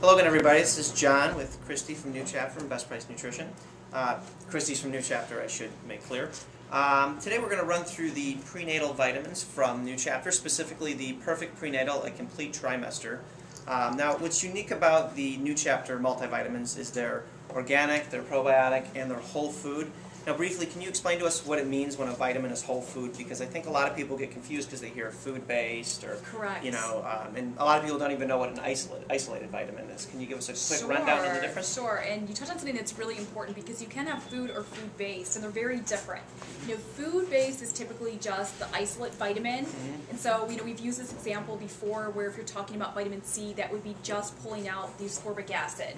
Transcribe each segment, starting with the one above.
Hello again, everybody. This is John with Christy from New Chapter from Best Price Nutrition. Christy's from New Chapter, I should make clear. Today we're going to run through the prenatal vitamins from New Chapter, specifically the Perfect Prenatal, a complete trimester. Now, what's unique about the New Chapter multivitamins is they're organic, they're probiotic, and they're whole food. Now, briefly, can you explain to us what it means when a vitamin is whole food? Because I think a lot of people get confused because they hear food-based, or correct. You know, and a lot of people don't even know what an isolated vitamin is. Can you give us a quick rundown on the difference? Sure, and you touched on something that's really important because you can have food or food-based, and they're very different. You know, food-based is typically just the isolate vitamin, and so we've used this example before where if you're talking about vitamin C, that would be just pulling out the ascorbic acid.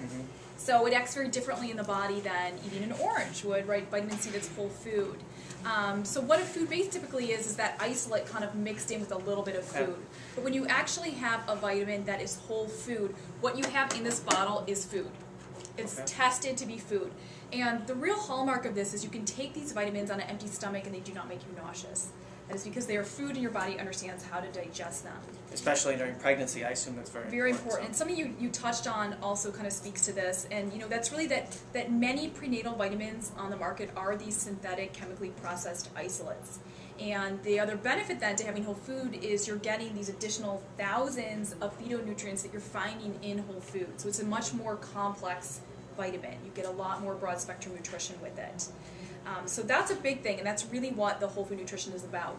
So it acts very differently in the body than eating an orange would, right? Vitamin C that's whole food. So what a food-based typically is that isolate kind of mixed in with a little bit of food. But when you actually have a vitamin that is whole food, what you have in this bottle is food. It's tested to be food. And the real hallmark of this is you can take these vitamins on an empty stomach and they do not make you nauseous. That is because they are food and your body understands how to digest them. Especially during pregnancy, I assume that's very important. And something you touched on also kind of speaks to this, and that's really that many prenatal vitamins on the market are these synthetic, chemically processed isolates. And the other benefit then to having whole food is you're getting these additional thousands of phytonutrients that you're finding in whole food. So it's a much more complex vitamin. You get a lot more broad spectrum nutrition with it. So that's a big thing, and that's really what the whole food nutrition is about.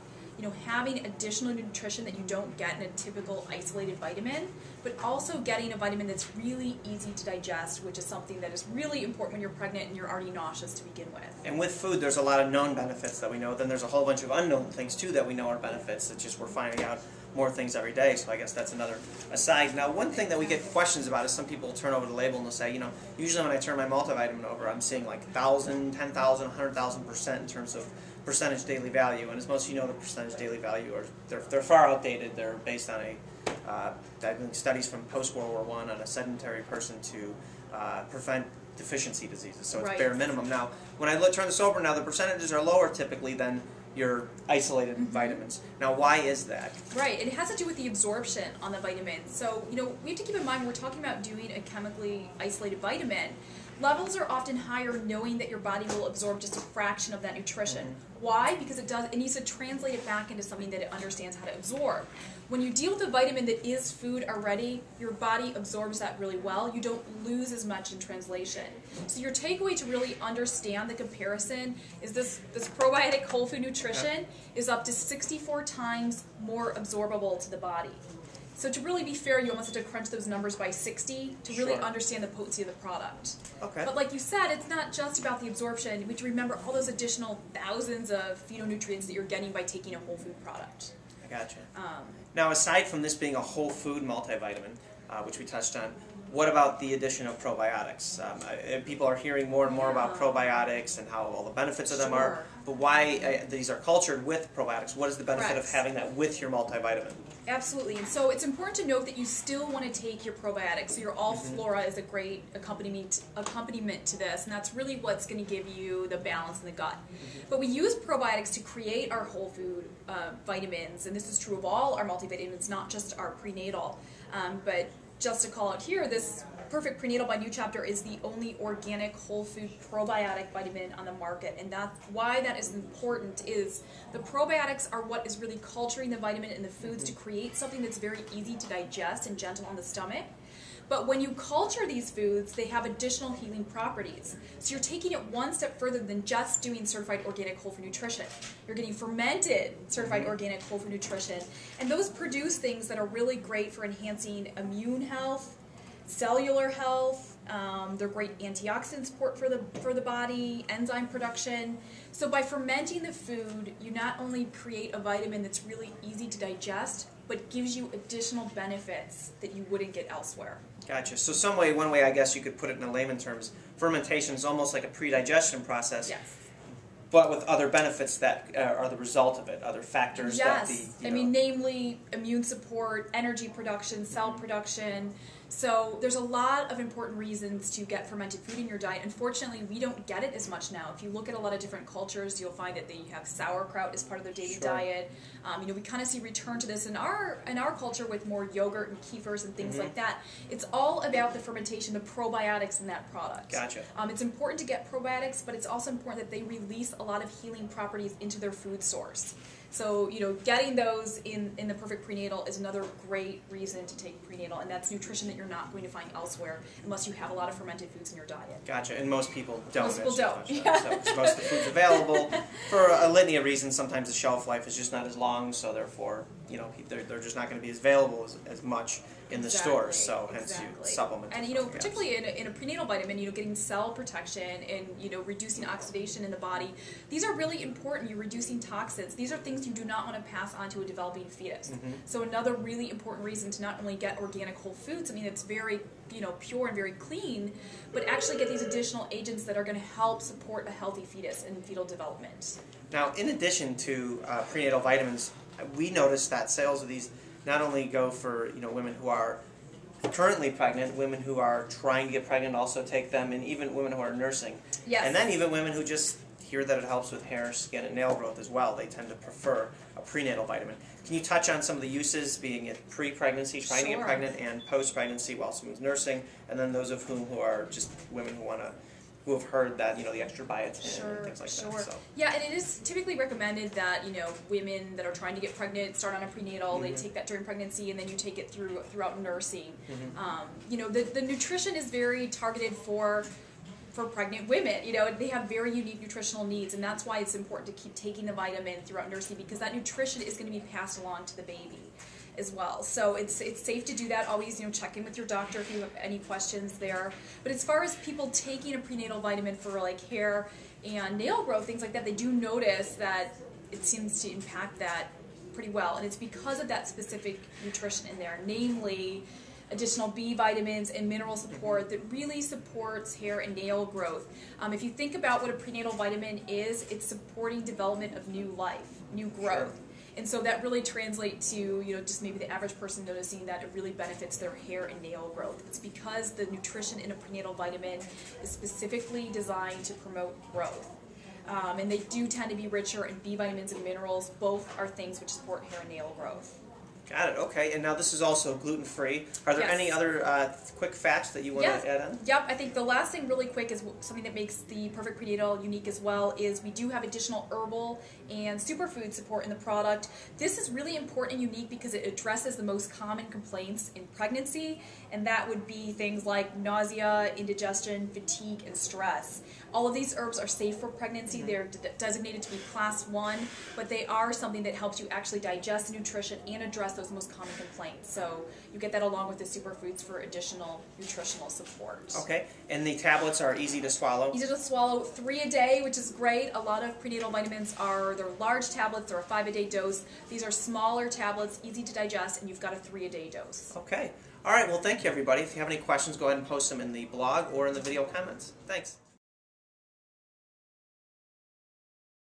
Having additional nutrition that you don't get in a typical isolated vitamin, but also getting a vitamin that's really easy to digest, which is something that is really important when you're pregnant and you're already nauseous to begin with. And with food, there's a lot of known benefits that we know. Then there's a whole bunch of unknown things, too, that we know are benefits. It's just we're finding out more things every day, so I guess that's another aside. Now, one thing that we get questions about is some people turn over the label and they'll say, usually when I turn my multivitamin over, I'm seeing like 1,000, 10,000, 100,000% in terms of percentage daily value. And as most of you know, the percentage daily value they're far outdated. They're based on studies from post-World War I on a sedentary person to prevent deficiency diseases. So it's bare minimum. Now, when I turn this over, now the percentages are lower typically than your isolated vitamins. Now, why is that? Right, it has to do with the absorption on the vitamins. So, we have to keep in mind when we're talking about doing a chemically isolated vitamin, levels are often higher knowing that your body will absorb just a fraction of that nutrition. Why? Because it needs to translate it back into something that it understands how to absorb. When you deal with a vitamin that is food already, your body absorbs that really well. You don't lose as much in translation. So your takeaway to really understand the comparison is this probiotic whole food nutrition is up to 64 times more absorbable to the body. So to really be fair, you almost have to crunch those numbers by 60 to really understand the potency of the product. But like you said, it's not just about the absorption. You have to remember all those additional thousands of phytonutrients that you're getting by taking a whole food product. I gotcha. Now, aside from this being a whole food multivitamin, which we touched on, what about the addition of probiotics? People are hearing more and more about probiotics and how all the benefits of them are, but why these are cultured with probiotics? What is the benefit of having that with your multivitamin? Absolutely, and so it's important to note that you still want to take your probiotics. So your all-flora is a great accompaniment to this, and that's really what's going to give you the balance in the gut. But we use probiotics to create our whole food vitamins, and this is true of all our multivitamins, not just our prenatal. But just to call out here, this Perfect Prenatal by New Chapter is the only organic whole food probiotic vitamin on the market, and that's why that is important. Is the probiotics are what is really culturing the vitamin in the foods to create something that's very easy to digest and gentle on the stomach. But when you culture these foods, they have additional healing properties. So you're taking it one step further than just doing certified organic whole food nutrition. You're getting fermented certified organic whole food nutrition, and those produce things that are really great for enhancing immune health, cellular health. They're great antioxidant support for the body, enzyme production. So by fermenting the food, you not only create a vitamin that's really easy to digest, but gives you additional benefits that you wouldn't get elsewhere. Gotcha. So one way I guess you could put it in layman terms, fermentation is almost like a pre-digestion process. Yes. But with other benefits that are the result of it, other factors that namely immune support, energy production, cell production, So there's a lot of important reasons to get fermented food in your diet. Unfortunately, we don't get it as much now. If you look at a lot of different cultures, you'll find that they have sauerkraut as part of their daily diet. You know, we kind of see return to this in our culture with more yogurt and kefirs and things like that. It's all about the fermentation, the probiotics in that product. Gotcha. It's important to get probiotics, but it's also important that they release a lot of healing properties into their food source. So, you know, getting those in the perfect prenatal is another great reason to take prenatal, and that's nutrition that you're not going to find elsewhere unless you have a lot of fermented foods in your diet. Gotcha, and most people don't. Most people don't. Yeah. So most of the food's available for a litany of reasons. Sometimes the shelf life is just not as long, so therefore, you know, they're just not going to be as available as much in the stores. So hence you supplement. And you know, particularly in a prenatal vitamin, you know, getting cell protection and, you know, reducing oxidation in the body. These are really important. You're reducing toxins. These are things you do not want to pass on to a developing fetus. So another really important reason to not only get organic whole foods, I mean, it's very, you know, pure and very clean, but actually get these additional agents that are going to help support a healthy fetus and fetal development. Now, in addition to prenatal vitamins, we noticed that sales of these not only go for, you know, women who are currently pregnant, women who are trying to get pregnant also take them, and even women who are nursing. Yes. And then even women who just hear that it helps with hair, skin, and nail growth as well. They tend to prefer a prenatal vitamin. Can you touch on some of the uses, being it pre-pregnancy, trying to get pregnant, and post-pregnancy while someone's nursing, and then those of whom who are just women who have heard that, you know, the extra biotin and things like that. So. Yeah, and it is typically recommended that, you know, women that are trying to get pregnant start on a prenatal, they take that during pregnancy, and then you take it throughout nursing. You know, the nutrition is very targeted for pregnant women. You know, they have very unique nutritional needs, and that's why it's important to keep taking the vitamin throughout nursing, because that nutrition is going to be passed along to the baby as well. So it's safe to do that. Always, you know, check in with your doctor if you have any questions there. But as far as people taking a prenatal vitamin for like hair and nail growth, things like that, they do notice that it seems to impact that pretty well, and it's because of that specific nutrition in there, namely additional B vitamins and mineral support that really supports hair and nail growth. If you think about what a prenatal vitamin is, it's supporting development of new life, new growth. And so that really translates to, you know, just maybe the average person noticing that it really benefits their hair and nail growth. It's because the nutrition in a prenatal vitamin is specifically designed to promote growth. And they do tend to be richer in B vitamins and minerals. Both are things which support hair and nail growth. Got it. Okay. And now this is also gluten-free. Are there any other quick facts that you want to add on? Yep. I think the last thing really quick is something that makes the Perfect Prenatal unique as well is we do have additional herbal and superfood support in the product. This is really important and unique because it addresses the most common complaints in pregnancy, and that would be things like nausea, indigestion, fatigue, and stress. All of these herbs are safe for pregnancy. They're designated to be class 1, but they are something that helps you actually digest the nutrition and address those most common complaints. So you get that along with the superfoods for additional nutritional support. Okay, and the tablets are easy to swallow? Easy to swallow, 3 a day, which is great. A lot of prenatal vitamins they're large tablets, they're a 5-a-day dose. These are smaller tablets, easy to digest, and you've got a 3-a-day dose. Okay. All right, well, thank you, everybody. If you have any questions, go ahead and post them in the blog or in the video comments. Thanks.